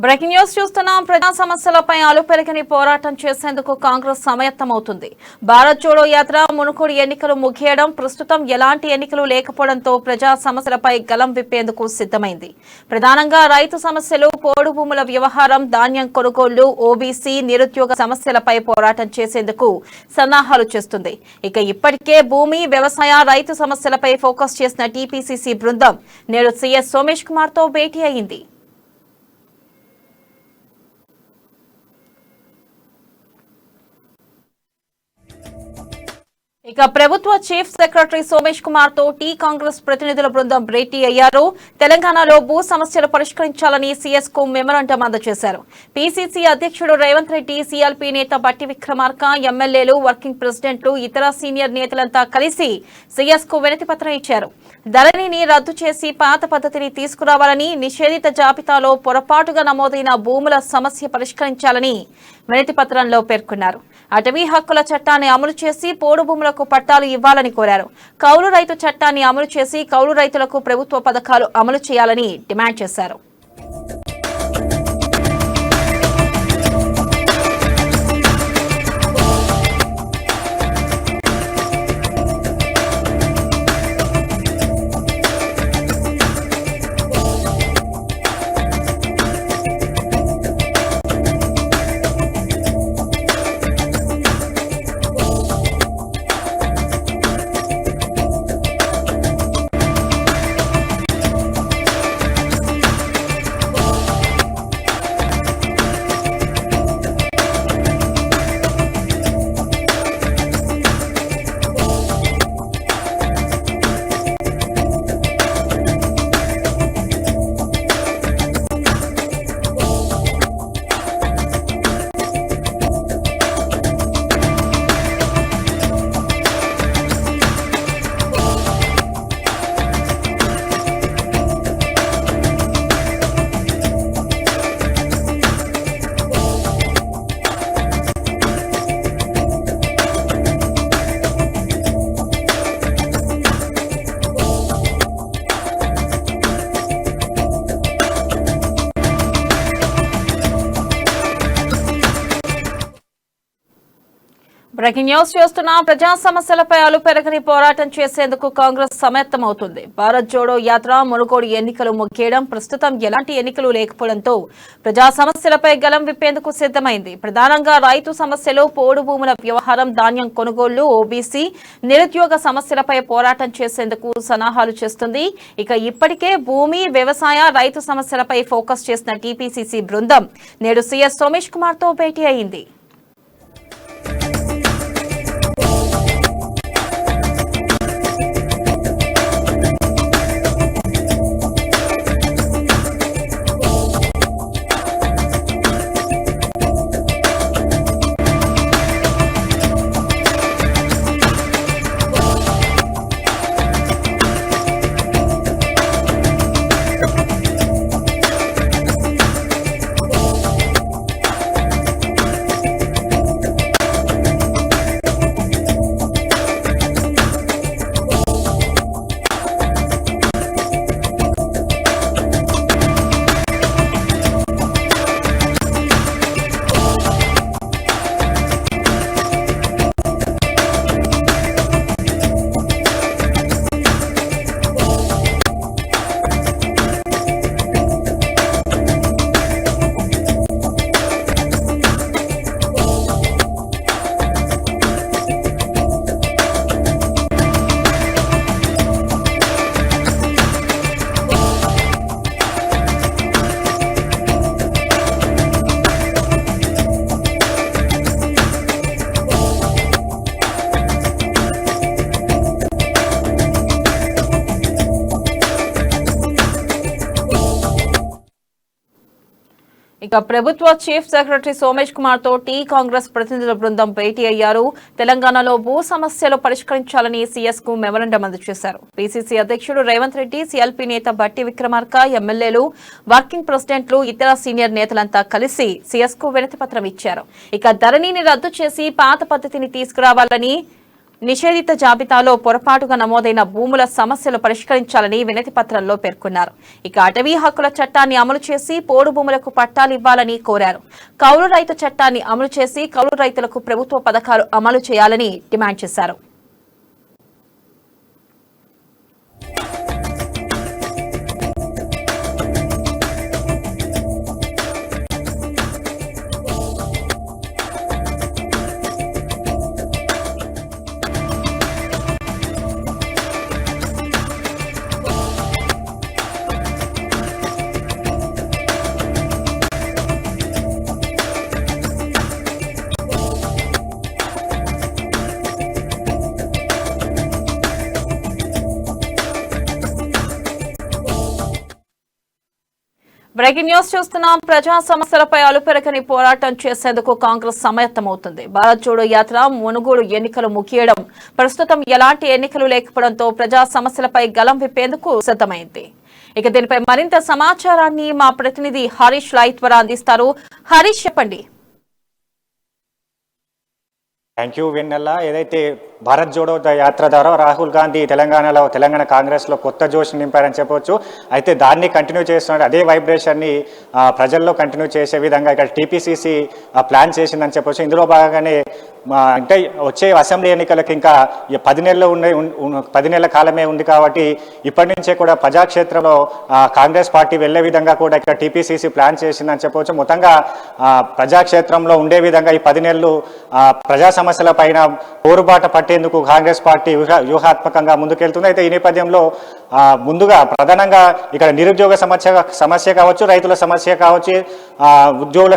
Breaking news చూస్తున్నాం. ప్రజా సమస్యలపై అలుపెరగని పోరాటం చేసేందుకు కాంగ్రెస్ సమాయత్తమవుతుంది. భారత్ జోడో యాత్ర మునుగోడు ఎన్నికలు ముగియడం, ప్రస్తుతం ఎలాంటి ఎన్నికలు లేకపోవడంతో ప్రజా సమస్యలపై గలం విప్పేందుకు సిద్ధమైంది. ప్రధానంగా రైతు సమస్యలు, పోడు భూముల వ్యవహారం, ధాన్యం కొనుగోళ్లు, ఓబీసీ, నిరుద్యోగ సమస్యలపై పోరాటం చేసేందుకు సన్నాహాలు చేస్తుంది. ఇక ఇప్పటికే భూమి, వ్యవసాయ, రైతు సమస్యలపై ఫోకస్ చేసిన టీపీసీసీ బృందం నేడు సీఎస్ సోమేష్ కుమార్ తో భేటీ అయింది. ఇక ప్రభుత్వ చీఫ్ సెక్రటరీ సోమేష్ కుమార్ తో కాంగ్రెస్ ప్రతినిధుల బృందం భేటీ అయ్యారు. తెలంగాణలో భూ సమస్యలు పరిష్కరించాలని సీఎస్ కు మెమరాండం అందజేశారు. పీసీసీ అధ్యక్షుడు రేవంత్ రెడ్డి, సీఎల్పీ నేత బట్టి విక్రమార్క, ఎమ్మెల్యేలు, వర్కింగ్ ప్రెసిడెంట్లు, ఇతర సీనియర్ నేతలంతా కలిసి సీఎస్ కు వినతి పత్రం ఇచ్చారు. ధరణిని రద్దు చేసి పాత పద్ధతిని తీసుకురావాలని, నిషేధిత జాబితాలో పొరపాటుగా నమోదైన భూముల సమస్య పరిష్కరించాలని వినతి పత్రంలో పేర్కొన్నారు. అటవీ హక్కుల చట్టాన్ని అమలు చేసి పోడు భూములకు పట్టాలు ఇవ్వాలని కోరారు. కౌలు రైతు చట్టాన్ని అమలు చేసి కౌలు రైతులకు ప్రభుత్వ పథకాలు అమలు చేయాలని డిమాండ్ చేశారు. బ్రేకింగ్ న్యూస్ చూస్తున్నా. ప్రజా సమస్యలపై అలుపెరగని పోరాటం చేసేందుకు కాంగ్రెస్ సమాయత్తమవుతుంది. భారత్ జోడో యాత్ర మునుగోడు ఎన్నికలు ముగియడం, ప్రస్తుతం ఎలాంటి ఎన్నికలు లేకపోవడంతో ప్రజా సమస్యలపై గలం విప్పేందుకు సిద్ధమైంది. ప్రధానంగా రైతు సమస్యలు, పోడు భూముల వ్యవహారం, ధాన్యం కొనుగోళ్లు, ఓబీసీ, నిరుద్యోగ సమస్యలపై పోరాటం చేసేందుకు సన్నాహాలు చేస్తుంది. ఇక ఇప్పటికే భూమి, వ్యవసాయ, రైతు సమస్యలపై ఫోకస్ చేసిన టీపీసీసీ బృందం నేడు సీఎస్ సోమేష్ కుమార్ తో భేటీ అయింది. ఇక ప్రభుత్వ చీఫ్ సెక్రటరీ సోమేష్ కుమార్ తో కాంగ్రెస్ ప్రతినిధుల బృందం భేటీ అయ్యారు. తెలంగాణలో భూ సమస్యలు పరిష్కరించాలని సీఎస్ కు మెమరాండం అందజేశారు. పీసీసీ అధ్యక్షుడు రేవంత్ రెడ్డి, సీఎల్పీ నేత బట్టి విక్రమార్క, ఎమ్మెల్యేలు, వర్కింగ్ ప్రెసిడెంట్లు, ఇతర సీనియర్ నేతలంతా కలిసి సీఎస్ కు వినతి పత్రం ఇచ్చారు. ఇక ధరణిని రద్దు చేసి పాత పద్ధతిని తీసుకురావాలని, నిషేధిత జాబితాలో పొరపాటుగా నమోదైన భూముల సమస్యలు పరిష్కరించాలని వినతి పత్రంలో పేర్కొన్నారు. ఇక అటవీ హక్కుల చట్టాన్ని అమలు చేసి పోడు భూములకు పట్టాలివ్వాలని కోరారు. కౌలు రైతు చట్టాన్ని అమలు చేసి కౌలు రైతులకు ప్రభుత్వ పథకాలు అమలు చేయాలని డిమాండ్ చేశారు. బ్రేకింగ్ న్యూస్ చూస్తున్నాం. ప్రజా సమస్యలపై అలుపెరగని పోరాటం చేసేందుకు కాంగ్రెస్ సమాయత్తమవుతుంది. భారత్ జోడో యాత్ర మునుగోడు ఎన్నికలు ముగియడం, ప్రస్తుతం ఎలాంటి ఎన్నికలు లేకపోవడంతో ప్రజా సమస్యలపై గలం విప్పేందుకు సిద్ధమైంది. ఇక దీనిపై మరింత సమాచారాన్ని మా ప్రతినిధి హరీష్ లైవ్ ద్వారా అందిస్తారు. హరీష్, చెప్పండి. థ్యాంక్ యూ వెన్నెల. ఏదైతే భారత్ జోడో యాత్ర ద్వారా రాహుల్ గాంధీ తెలంగాణ కాంగ్రెస్లో కొత్త జోష్ నింపారని చెప్పవచ్చు. అయితే దాన్ని కంటిన్యూ చేస్తున్నారు. అదే వైబ్రేషన్ని ప్రజల్లో కంటిన్యూ చేసే విధంగా ఇక్కడ టీపీసీసీ ప్లాన్ చేసిందని చెప్పవచ్చు. ఇందులో భాగంగానే అంటే వచ్చే అసెంబ్లీ ఎన్నికలకు ఇంకా 10 నెలల కాలమే ఉంది కాబట్టి ఇప్పటి నుంచే కూడా ప్రజాక్షేత్రంలో కాంగ్రెస్ పార్టీ వెళ్లే విధంగా కూడా ఇక్కడ టీపీసీసీ ప్లాన్ చేసిందని చెప్పవచ్చు. మొత్తంగా ప్రజాక్షేత్రంలో ఉండే విధంగా ఈ 10 నెలలు ప్రజా సమస్యల పైన పోరుబాట పట్టేందుకు కాంగ్రెస్ పార్టీ వ్యూహాత్మకంగా ముందుకెళ్తుంది. అయితే ఈ నేపథ్యంలో ముందుగా ప్రధానంగా ఇక్కడ నిరుద్యోగ సమస్య కావచ్చు, రైతుల సమస్య కావచ్చు, ఉద్యోగుల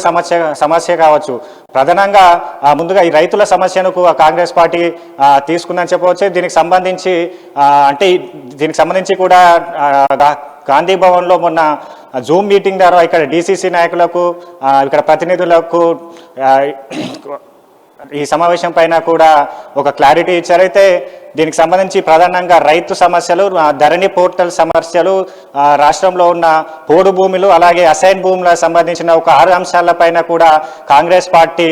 సమస్య కావచ్చు. ప్రధానంగా ముందుగా ఈ రైతుల సమస్యను కాంగ్రెస్ పార్టీ తీసుకుందని చెప్పవచ్చు. దీనికి సంబంధించి కూడా గాంధీ భవన్లో మొన్న జూమ్ మీటింగ్ ద్వారా ఇక్కడ డీసీసీ నాయకులకు, ఇక్కడ ప్రతినిధులకు ఈ సమావేశం పైన కూడా ఒక క్లారిటీ ఇచ్చారు. అయితే దీనికి సంబంధించి ప్రధానంగా రైతు సమస్యలు, ధరణి పోర్టల్ సమస్యలు, రాష్ట్రంలో ఉన్న పోడు భూములు, అలాగే అసైన్ భూములకు సంబంధించిన ఒక 6 అంశాలపైన కూడా కాంగ్రెస్ పార్టీ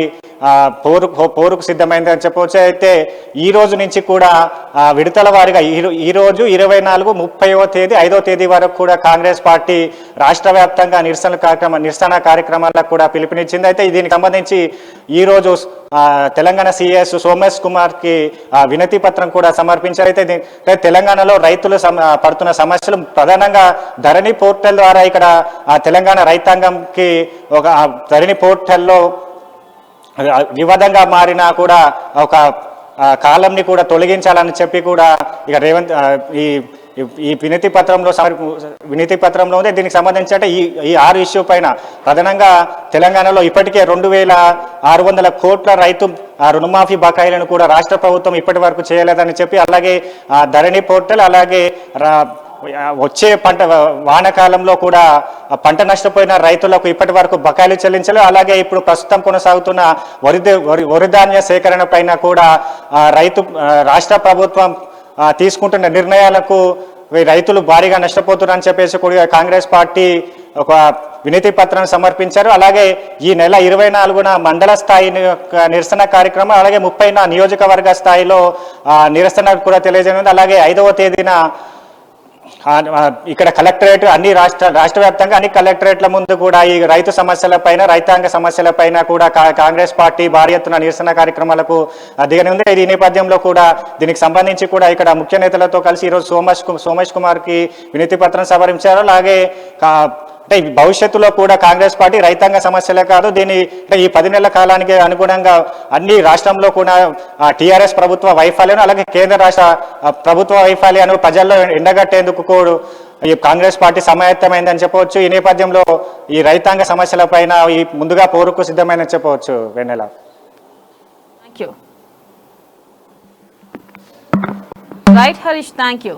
పోరుకు సిద్ధమైందని చెప్పవచ్చు. అయితే ఈ రోజు నుంచి కూడా విడతల వారీగా ఈ రోజు 24, 30వ తేదీ, 5వ తేదీ వరకు కూడా కాంగ్రెస్ పార్టీ రాష్ట్ర వ్యాప్తంగా నిరసన కార్యక్రమాలకు కూడా పిలుపునిచ్చింది. అయితే దీనికి సంబంధించి ఈ రోజు తెలంగాణ సిఎస్ సోమేష్ కుమార్ కి వినతి పత్రం కూడా సమర్పించారు. అయితే తెలంగాణలో రైతులు పడుతున్న సమస్యలు ప్రధానంగా ధరణి పోర్టల్ ద్వారా ఇక్కడ తెలంగాణ రైతాంగంకి ఒక ధరణి పోర్టల్లో వివాదంగా మారినా కూడా ఒక కాలంని కూడా తొలగించాలని చెప్పి కూడా ఇక రేవంత్ ఈ వినతి పత్రంలో ఉంది. దీనికి సంబంధించి అంటే ఈ 6 ఇష్యూ పైన ప్రధానంగా తెలంగాణలో ఇప్పటికే 2600 కోట్ల రైతు రుణమాఫీ బకాయిలను కూడా రాష్ట్ర ప్రభుత్వం ఇప్పటి వరకు చేయలేదని చెప్పి, అలాగే ధరణి పోర్టల్, అలాగే వచ్చే వానాకాలంలో కూడా పంట నష్టపోయిన రైతులకు ఇప్పటి వరకు బకాయిలు చెల్లించలేదు. అలాగే ఇప్పుడు ప్రస్తుతం కొనసాగుతున్న వరిధాన్య సేకరణ పైన కూడా రాష్ట్ర ప్రభుత్వం తీసుకుంటున్న నిర్ణయాలకు రైతులు భారీగా నష్టపోతున్నారని చెప్పేసి కూడా కాంగ్రెస్ పార్టీ ఒక వినతి పత్రాన్ని సమర్పించారు. అలాగే ఈ నెల 24న మండల స్థాయి నిరసన కార్యక్రమం, అలాగే 30న నియోజకవర్గ స్థాయిలో నిరసన కూడా తెలియజేయనుంది. అలాగే 5వ తేదీన ఇక్కడ కలెక్టరేట్ రాష్ట్ర వ్యాప్తంగా అన్ని కలెక్టరేట్ల ముందు కూడా ఈ రైతు సమస్యలపైన, రైతాంగ సమస్యలపైన కూడా కాంగ్రెస్ పార్టీ భారీ ఎత్తున నిరసన కార్యక్రమాలకు దిగనుంది. ఈ నేపథ్యంలో కూడా దీనికి సంబంధించి కూడా ఇక్కడ ముఖ్య నేతలతో కలిసి ఈరోజు సోమేష్ కుమార్ కి వినతి పత్రం సమర్పించారు. అలాగే అంటే భవిష్యత్తులో కూడా కాంగ్రెస్ పార్టీ రైతాంగ సమస్యలే కాదు, ఈ 10 నెలల కాలానికి అనుగుణంగా అన్ని రాష్ట్రంలో కూడా టీఆర్ఎస్ ప్రభుత్వ వైఫల్యాన్ని, అలాగే కేంద్ర రాష్ట్ర ప్రభుత్వ వైఫల్యాన్ని ప్రజల్లో ఎండగట్టేందుకు కూడా ఈ కాంగ్రెస్ పార్టీ సమాయత్తమైందని చెప్పవచ్చు. ఈ నేపథ్యంలో ఈ రైతాంగ సమస్యలపైన ముందుగా పోరుకు సిద్ధమైందని చెప్పవచ్చు. వెన్నెల, రైట్ హరీష్, థ్యాంక్ యూ.